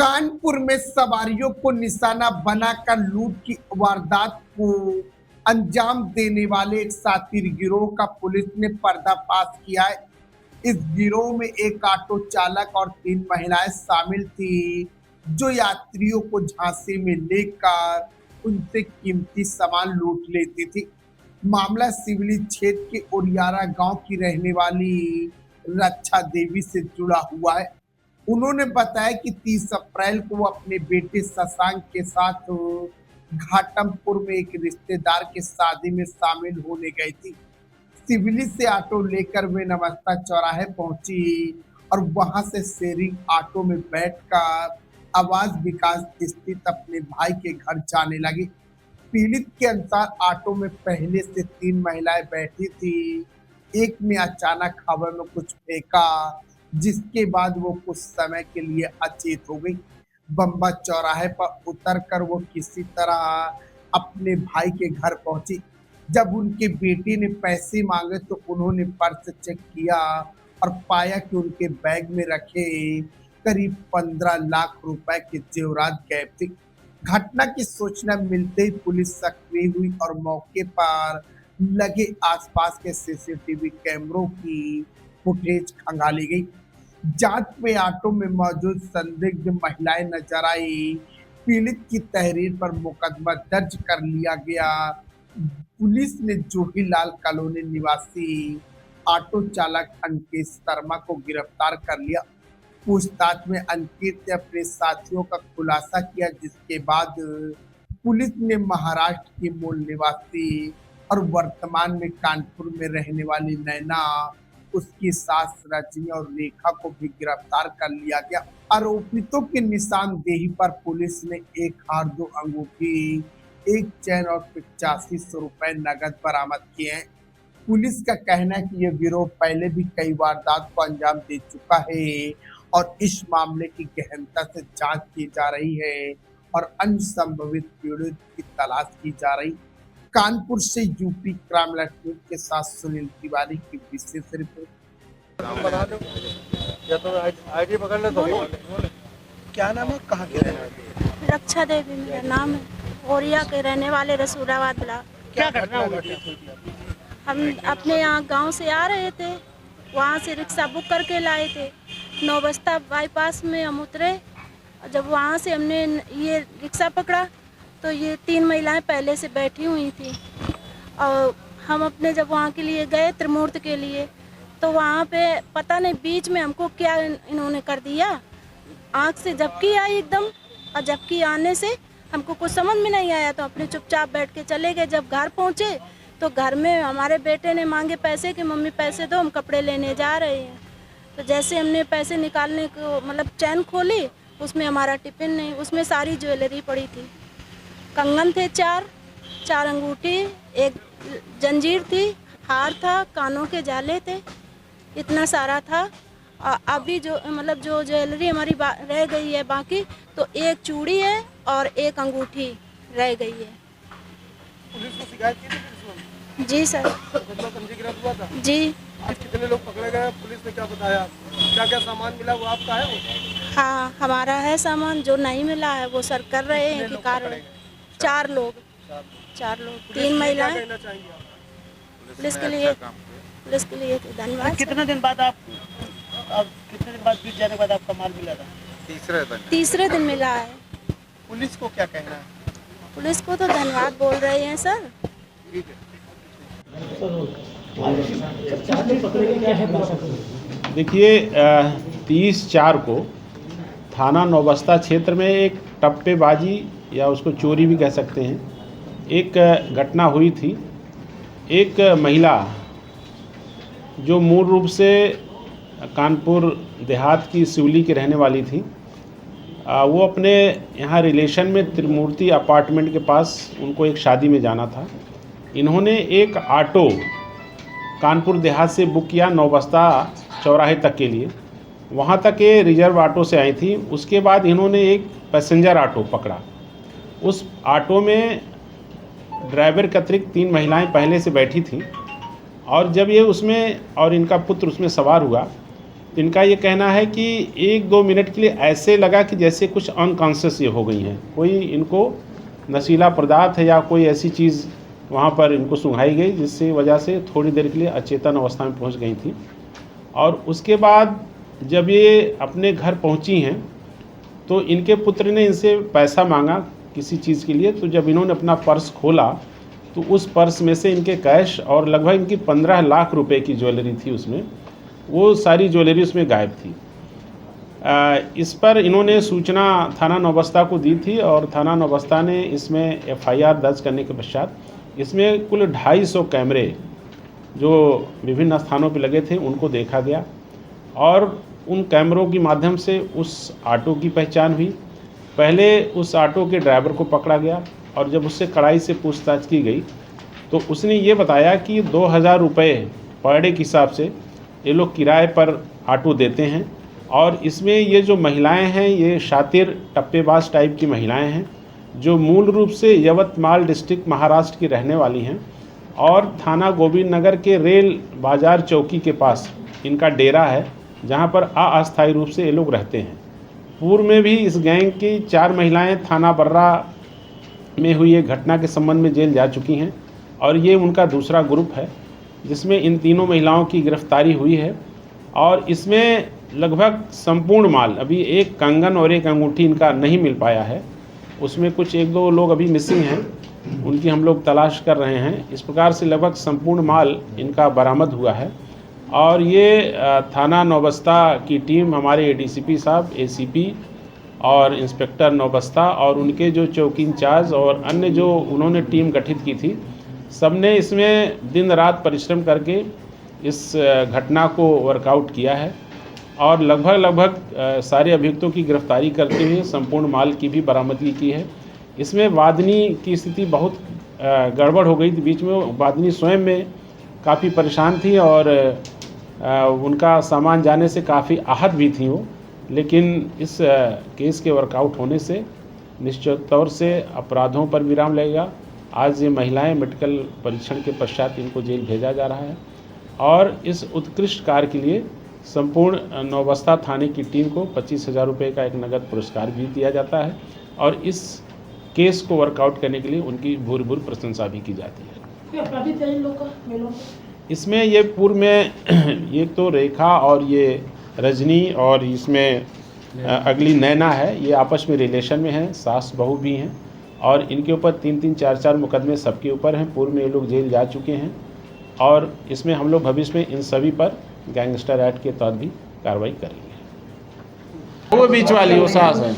कानपुर में सवारियों को निशाना बनाकर लूट की वारदात को अंजाम देने वाले एक शातिर गिरोह का पुलिस ने पर्दाफाश किया है। इस गिरोह में एक ऑटो चालक और 3 महिलाएं शामिल थी, जो यात्रियों को झांसे में लेकर उनसे कीमती सामान लूट लेती थी। मामला सिवली क्षेत्र के ओरियारा गांव की रहने वाली रक्षा देवी से जुड़ा हुआ है। उन्होंने बताया कि 30 अप्रैल को वो अपने बेटे शशांक के साथ घाटमपुर में एक रिश्तेदार के शादी में शामिल होने गई थी। सिवली से ऑटो लेकर वे नमस्ता चौराहे पहुंची और वहां से शेयरिंग ऑटो में बैठकर आवाज विकास स्थित अपने भाई के घर जाने लगी। पीड़ित के अनुसार ऑटो में पहले से 3 महिलाएं बैठी थी। एक ने अचानक हवा में कुछ फेंका, जिसके बाद वो कुछ समय के लिए अचेत हो गई। बम्बा चौराहे पर उतरकर वो किसी तरह अपने भाई के घर पहुंची। जब उनके बेटे ने पैसे मांगे तो उन्होंने पर्स चेक किया और पाया कि उनके बैग में रखे करीब 15 लाख रुपए के जेवरात गायब थे। घटना की सूचना मिलते ही पुलिस सक्रिय हुई और मौके पर लगे आसपास के सीसीटीवी कैमरों की फुटेज खंगाली गई। जांच में ऑटो में मौजूद संदिग्ध महिलाएं नजर आई। पीड़ित की तहरीर पर मुकदमा दर्ज कर लिया गया। पुलिस ने जोहीलाल कॉलोनी निवासी ऑटो चालक अंकित शर्मा को गिरफ्तार कर लिया। पूछताछ में अंकित ने अपने साथियों का खुलासा किया, जिसके बाद पुलिस ने महाराष्ट्र की मूल निवासी और वर्तमान में कानपुर में रहने वाली नैना, उसकी सास रजनी और रेखा को भी गिरफ्तार कर लिया गया। आरोपितों की निशानदेही पर पुलिस ने 1 हार 2 अंगूठी, 1 चैन और 8500 रुपए नगद बरामद किए हैं। पुलिस का कहना है कि यह गिरोह पहले भी कई वारदात को अंजाम दे चुका है और इस मामले की गहनता से जांच की जा रही है और अन्य संभावित पीड़ित की तलाश की जा रही। कानपुर से यूपी क्राइम न्यूज के साथ सुनील तिवारी की विशेष रिपोर्ट। या तो आईडी पकड़ ले तो क्या नाम है, कहाँ के रहने वाले? रक्षा देवी मेरा नाम है, ओरिया के रहने वाले, रसूलाबाद ब्लॉक। क्या घटना हुई? हम अपने यहाँ गांव से आ रहे थे, वहाँ से रिक्शा बुक करके लाए थे। नौबस्ता बाईपास में हम उतरे और जब वहाँ से हमने ये रिक्शा पकड़ा तो ये 3 महिलाएं पहले से बैठी हुई थी और हम अपने जब वहाँ के लिए गए त्रिमूर्ति के लिए, तो वहाँ पे पता नहीं बीच में हमको क्या इन्होंने कर दिया। आँख से झपकी आई एकदम, और झपकी आने से हमको कुछ समझ में नहीं आया तो अपने चुपचाप बैठ के चले गए। जब घर पहुँचे तो घर में हमारे बेटे ने मांगे पैसे कि मम्मी पैसे दो, हम कपड़े लेने जा रहे हैं। तो जैसे हमने पैसे निकालने को मतलब चैन खोली, उसमें हमारा टिफिन नहीं, उसमें सारी ज्वेलरी पड़ी थी। कंगन थे 4 अंगूठी, 1 जंजीर थी, हार था, कानों के जाले थे, इतना सारा था। अभी जो मतलब जो ज्वेलरी हमारी रह गई है बाकी, तो 1 चूड़ी है और 1 अंगूठी रह गई है। पुलिस को शिकायत की थी? जी सर। मुकदमा पंजीकृत हुआ था? जी। आज कितने लोग पकड़े गए? पुलिस ने क्या बताया? क्या क्या सामान मिला, वो आपका है? हाँ हमारा है सामान, जो नहीं मिला है वो सर कर रहे हैं कि कार्रवाई। 4 लोग, 3 महिलाएं। पुलिस के लिए धन्यवाद। कितने दिन बाद कितने दिन बाद बीत जाने के बाद आपका माल मिला था? तीसरे दिन मिला है। पुलिस को क्या कहना है? पुलिस को तो धन्यवाद बोल रहे हैं सर। देखिए 30/4 को थाना नौबस्ता क्षेत्र में एक टप्पेबाजी या उसको चोरी भी कह सकते हैं, एक घटना हुई थी। एक महिला जो मूल रूप से कानपुर देहात की सिवली की रहने वाली थी, वो अपने यहाँ रिलेशन में त्रिमूर्ति अपार्टमेंट के पास उनको एक शादी में जाना था। इन्होंने एक ऑटो कानपुर देहात से बुक किया नौबस्ता चौराहे तक के लिए। वहाँ तक ये रिजर्व ऑटो से आई थी। उसके बाद इन्होंने एक पैसेंजर ऑटो पकड़ा। उस ऑटो में ड्राइवर के अतिरिक्त 3 महिलाएं पहले से बैठी थीं और जब ये उसमें और इनका पुत्र उसमें सवार हुआ तो इनका ये कहना है कि 1-2 मिनट के लिए ऐसे लगा कि जैसे कुछ अनकॉन्शियस ये हो गई हैं, कोई इनको नशीला पदार्थ है या कोई ऐसी चीज़ वहाँ पर इनको सुंघाई गई जिससे वजह से थोड़ी देर के लिए अचेतन अवस्था में पहुँच गई थी। और उसके बाद जब ये अपने घर पहुँची हैं तो इनके पुत्र ने इनसे पैसा मांगा किसी चीज़ के लिए। तो जब इन्होंने अपना पर्स खोला तो उस पर्स में से इनके कैश और लगभग इनकी 15 लाख रुपए की ज्वेलरी थी उसमें, वो सारी ज्वेलरी उसमें गायब थी। इस पर इन्होंने सूचना थाना नौबस्ता को दी थी और थाना नौबस्ता ने इसमें FIR दर्ज करने के पश्चात इसमें कुल 250 कैमरे जो विभिन्न स्थानों पर लगे थे उनको देखा गया और उन कैमरों के माध्यम से उस ऑटो की पहचान हुई। पहले उस ऑटो के ड्राइवर को पकड़ा गया और जब उससे कड़ाई से पूछताछ की गई तो उसने ये बताया कि 2000 रुपये पर डे के हिसाब से ये लोग किराए पर ऑटो देते हैं और इसमें ये जो महिलाएं हैं ये शातिर टप्पेबाज टाइप की महिलाएं हैं जो मूल रूप से यवतमाल डिस्ट्रिक्ट महाराष्ट्र की रहने वाली हैं और थाना गोविंद नगर के रेल बाज़ार चौकी के पास इनका डेरा है जहां पर अस्थायी रूप से ये लोग रहते हैं। पूर्व में भी इस गैंग की 4 महिलाएं थाना बर्रा में हुई एक घटना के संबंध में जेल जा चुकी हैं और ये उनका दूसरा ग्रुप है जिसमें इन तीनों महिलाओं की गिरफ्तारी हुई है और इसमें लगभग संपूर्ण माल, अभी एक कंगन और एक अंगूठी इनका नहीं मिल पाया है, उसमें कुछ 1-2 लोग अभी मिसिंग हैं, उनकी हम लोग तलाश कर रहे हैं। इस प्रकार से लगभग संपूर्ण माल इनका बरामद हुआ है और ये थाना नौबस्ता की टीम, हमारे ADCP साहब, ACP और इंस्पेक्टर नौबस्ता और उनके जो चौकी इंचार्ज और अन्य जो उन्होंने टीम गठित की थी, सबने इसमें दिन रात परिश्रम करके इस घटना को वर्कआउट किया है और लगभग सारे अभियुक्तों की गिरफ्तारी करते हुए संपूर्ण माल की भी बरामदगी की है। इसमें वादिनी की स्थिति बहुत गड़बड़ हो गई थी, बीच में वादिनी स्वयं में काफ़ी परेशान थी और उनका सामान जाने से काफ़ी आहत भी थी वो, लेकिन इस केस के वर्कआउट होने से निश्चित तौर से अपराधों पर विराम लगेगा। आज ये महिलाएं मेडिकल परीक्षण के पश्चात इनको जेल भेजा जा रहा है और इस उत्कृष्ट कार्य के लिए संपूर्ण नौबस्ता थाने की टीम को 25,000 रुपये का एक नगद पुरस्कार भी दिया जाता है और इस केस को वर्कआउट करने के लिए उनकी भूरी प्रशंसा भी की जाती है। इसमें ये पूर्व में ये तो रेखा और ये रजनी और इसमें अगली नैना है, ये आपस में रिलेशन में हैं, सास बहू भी हैं और इनके ऊपर 3-3, 4-4 मुकदमे सबके ऊपर हैं। पूर्व में ये लोग जेल जा चुके हैं और इसमें हम लोग भविष्य में इन सभी पर गैंगस्टर एक्ट के तहत भी कार्रवाई करेंगे। वो बीच वाली वो सास है।